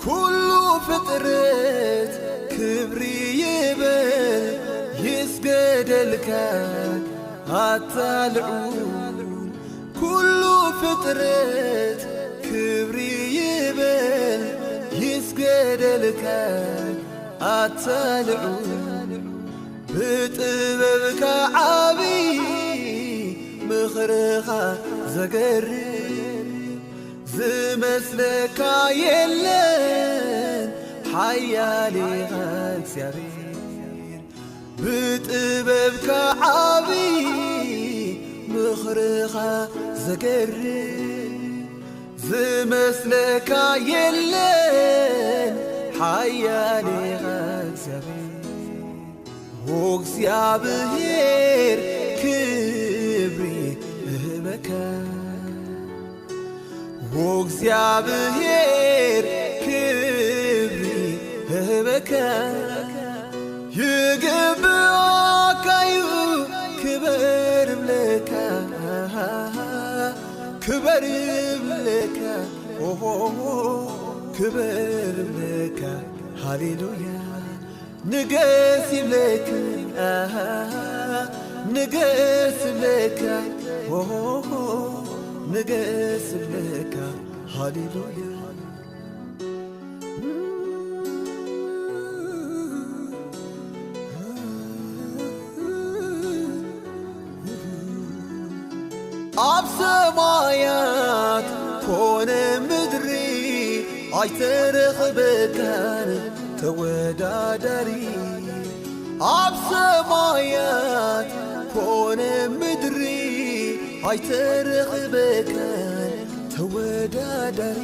ኩሉ ፍጥረት ክብሪ ይበል ይስገደልካ አታልዑን ኩሉ ፍጥረት ክብሪ ይበል ይስገደልካ አታልዑን ብጥበብካ ዓብይ ምኽርኻ ዘገርም ዝመስለካ የለን ሓያሊኻ እግዚአብሔር ብጥበብካ ዓብይ ምኽርኻ ዘገርም ዝመስለካ የለን ሓያሊኻ እግዚአብሔር እግዚአብሔር ክብሪ እህበካ እግዚአብሔር ክብሪ እህበካ ይግብአካዩ ክበር ብለካ ክበር ብለካ ክበር ብለካ ሃሌሉያ ንገስ ይብለካ ንገስ ይብለካ ንገስ ይብለካ ሃሌሉያ ኣብ ሰማያት ኮነ ምድሪ ኣይተረኽበካን ተወዳዳሪ ኣብ ሰማያት ኮነ ምድሪ ኣይተረኽበካን ተወዳዳሪ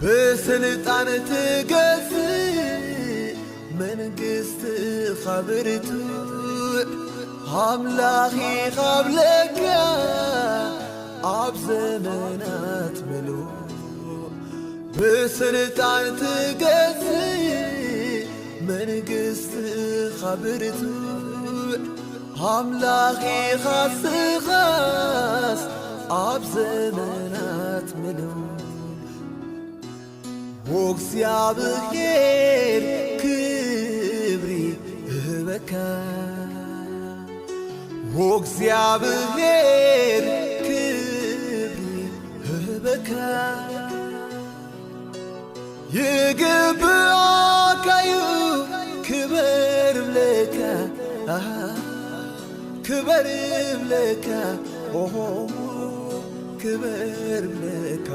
ብስልጣን ትገዝእ መንግሥትኻ ብርቱዕ ኣምላኺኻ ብለካ ኣብ ዘመናት ምሉእ ብስልጣን ትገዝእ መንግሥትኻ ብርቱዕ ኣምላኺኻ ስኻስ ኣብ ዘመናት ምሉእ እግዚአብሔር ክብሪ እህበካ እግዚአብሔር ክብሪ እህበካ ይግብአካዩ ክበር ብለካ ክበር ብለካ ክበር ብለካ